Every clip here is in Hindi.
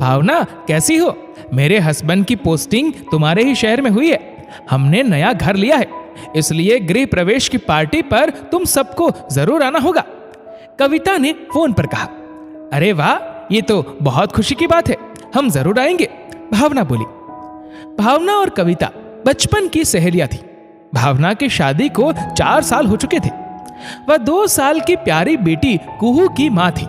भावना, कैसी हो? मेरे हस्बैंड की पोस्टिंग तुम्हारे ही शहर में हुई है। हमने नया घर लिया है, इसलिए गृह प्रवेश की पार्टी पर तुम सबको जरूर आना होगा, कविता ने फोन पर कहा। अरे वाह, ये तो बहुत खुशी की बात है, हम जरूर आएंगे, भावना बोली। भावना और कविता बचपन की सहेलियां थी। भावना की शादी को 4 साल हो चुके थे। वह 2 साल की प्यारी बेटी कुहू की मां थी।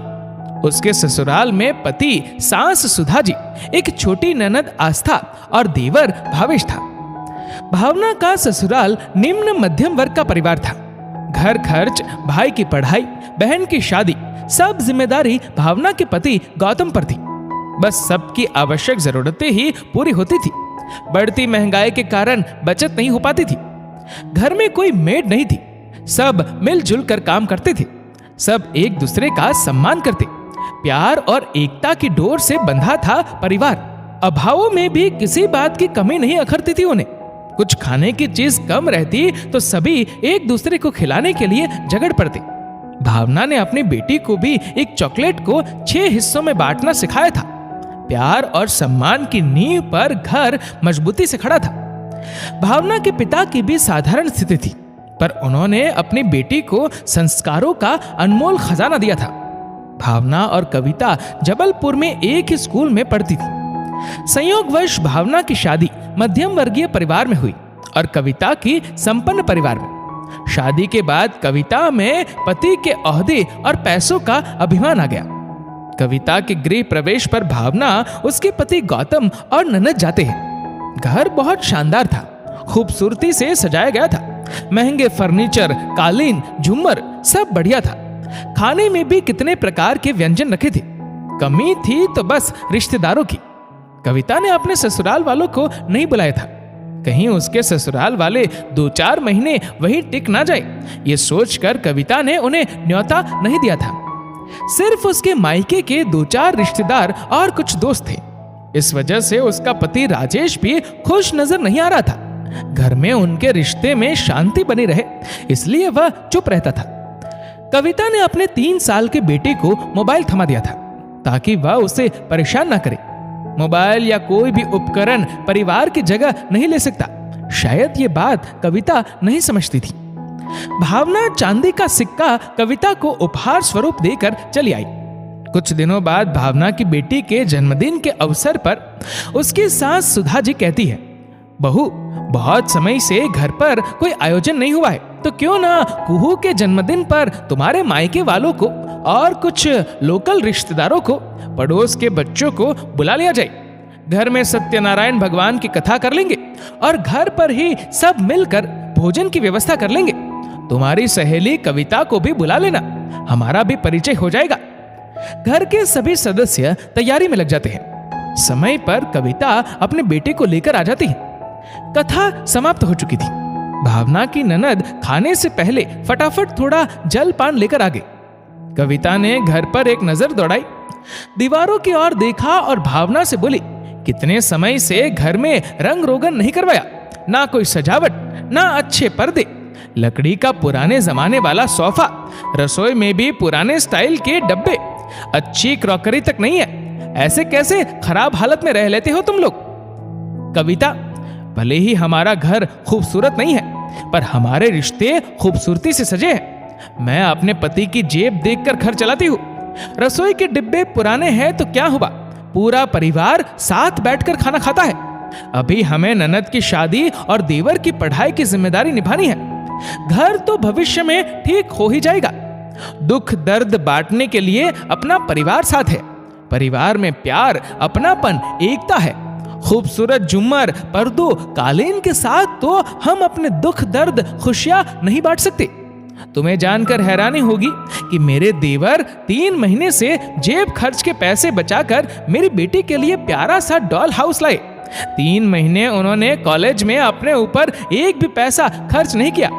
उसके ससुराल में पति सास सुधा जी, एक छोटी ननद आस्था और देवर भावेश था। भावना का ससुराल निम्न मध्यम वर्ग का परिवार था। घर खर्च, भाई की पढ़ाई, बहन की शादी, सब जिम्मेदारी भावना के पति गौतम पर थी। बस सबकी आवश्यक जरूरतें ही पूरी होती थी। बढ़ती महंगाई के कारण बचत नहीं हो पाती थी। घर में कोई मेड नहीं थी। सब मिलजुल कर काम करते थे। सब एक दूसरे का सम्मान करते। प्यार और एकता की डोर से बंधा था परिवार। अभावों में भी किसी बात की कमी नहीं अखरती थी उन्हें। कुछ खाने की चीज कम रहती तो सभी एक दूसरे को खिलाने के लिए झगड़ पड़ते। भावना ने अपनी बेटी को भी एक चॉकलेट को 6 हिस्सों में बांटना सिखाया था। प्यार और सम्मान की नींव पर घर मजबूती से खड़ा था। भावना के पिता की भी साधारण स्थिति थी, पर उन्होंने अपनी बेटी को संस्कारों का अनमोल खजाना दिया था। भावना और कविता जबलपुर में एक ही स्कूल में पढ़ती थी। संयोगवश भावना की शादी मध्यम वर्गीय परिवार में हुई और कविता की संपन्न परिवार में। शादी के बाद कविता में पति के ओहदे और पैसों का अभिमान आ गया। कविता के गृह प्रवेश पर भावना, उसके पति गौतम और ननद जाते हैं। घर बहुत शानदार था, खूबसूरती से सजाया गया था। महंगे फर्नीचर, कालीन, झूमर सब बढ़िया था। खाने में भी कितने प्रकार के व्यंजन रखे थे। कमी थी तो बस रिश्तेदारों की। कविता ने अपने ससुराल वालों को नहीं बुलाया था, कहीं उसके ससुराल वाले 2-4 महीने वहीं टिक ना जाए, ये सोचकर कविता ने उन्हें न्योता नहीं दिया था। सिर्फ उसके मायके के 2-4 रिश्तेदार और कुछ दोस्त थे। इस वजह से उसका पति राजेश भी खुश नजर नहीं आ रहा था। घर में उनके रिश्ते में शांति बनी रहे, इसलिए वह चुप रहता था। कविता ने अपने 3 साल के बेटे को मोबाइल थमा दिया था, ताकि वह उसे परेशान ना करे। मोबाइल या कोई भी उपकरण परिवार की जगह नहीं ले सकता। शायद ये बात कविता नहीं समझती थी। भावना चांदी का सिक्का कविता को उपहार स्वरूप देकर चली आई। कुछ दिनों बाद भावना की बेटी के जन्मदिन के अवसर पर उसकी सास सुधा जी कहती है, बहू, बहुत समय से घर पर कोई आयोजन नहीं हुआ है, तो क्यों ना कुहू के जन्मदिन पर तुम्हारे मायके वालों को और कुछ लोकल रिश्तेदारों को, पड़ोस के बच्चों को बुला लिया जाए। घर में सत्यनारायण भगवान की कथा कर लेंगे और घर पर ही सब मिलकर भोजन की व्यवस्था कर लेंगे। तुम्हारी सहेली कविता को भी बुला लेना, हमारा भी परिचय हो जाएगा। घर के सभी सदस्य तैयारी में लग जाते हैं। समय पर कविता अपने बेटे को लेकर आ जाती है। कथा समाप्त हो चुकी थी। भावना की ननद खाने से पहले फटाफट थोड़ा जलपान लेकर आ गई। कविता ने घर पर एक नजर दौड़ाई, दीवारों की ओर देखा और भावना से बोली, कितने समय से घर में रंग रोगन नहीं करवाया, ना कोई सजावट, ना अच्छे पर्दे, लकड़ी का पुराने जमाने वाला सोफा, रसोई में भी पुराने स्टाइल के डब्बे, अच्छी क्रॉकरी तक नहीं है। ऐसे कैसे खराब हालत में रह लेते हो तुम लोग? कविता, भले ही हमारा घर खूबसूरत नहीं है, पर हमारे रिश्ते खूबसूरती से सजे हैं। मैं अपने पति की जेब देखकर घर चलाती हूँ। रसोई के डिब्बे पुराने हैं तो क्या हुआ, पूरा परिवार साथ बैठकर खाना खाता है। अभी हमें ननद की शादी और देवर की पढ़ाई की जिम्मेदारी निभानी है। घर तो भविष्य में ठीक हो ही जाएगा। दुख दर्द बांटने के लिए अपना परिवार साथ है। परिवार में प्यार, अपनापन, एकता है। खूबसूरत झूमर, पर्दों, कालीन के साथ तो हम अपने दुख दर्द खुशियां नहीं बांट सकते। तुम्हें जानकर हैरानी होगी कि मेरे देवर 3 महीने से जेब खर्च के पैसे बचाकर मेरी बेटी के लिए प्यारा सा डॉल हाउस लाए। 3 महीने उन्होंने कॉलेज में अपने ऊपर एक भी पैसा खर्च नहीं किया।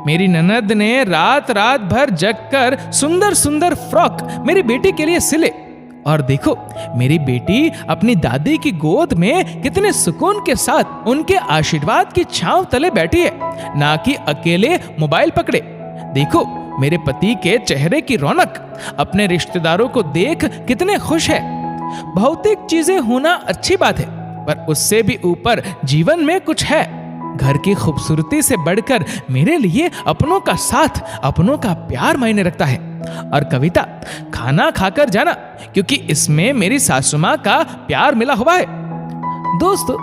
मेरी ननद ने रात रात भर जगकर सुंदर सुंदर फ्रॉक मेरी बेटी के लिए सिले। और देखो, मेरी बेटी अपनी दादी की गोद में कितने सुकून के साथ उनके आशीर्वाद की छांव तले बैठी है, ना कि अकेले मोबाइल पकड़े। देखो, मेरे पति के चेहरे की रौनक, अपने रिश्तेदारों को देख कितने खुश है। भौतिक चीजें होना अच्छी बात है, पर उससे भी ऊपर जीवन में कुछ है। घर की खूबसूरती से बढ़कर मेरे लिए अपनों का साथ, अपनों का प्यार मायने रखता है। और कविता, खाना खाकर जाना, क्योंकि इसमें मेरी सासू माँ का प्यार मिला हुआ है। दोस्तों,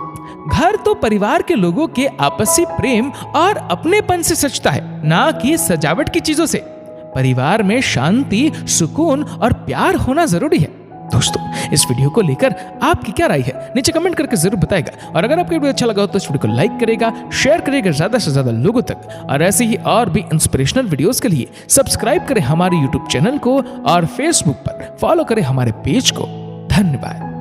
घर तो परिवार के लोगों के आपसी प्रेम और अपनेपन से सजता है, ना कि सजावट की चीजों से। परिवार में शांति, सुकून और प्यार होना जरूरी है। दोस्तों, इस वीडियो को लेकर आपकी क्या राय है, नीचे कमेंट करके जरूर बताएगा। और अगर आपको वीडियो अच्छा लगा हो तो इस वीडियो को लाइक करेगा, शेयर करेगा ज्यादा से ज्यादा लोगों तक। और ऐसे ही और भी इंस्पिरेशनल वीडियोस के लिए सब्सक्राइब करें हमारे यूट्यूब चैनल को और फेसबुक पर फॉलो करें हमारे पेज को। धन्यवाद।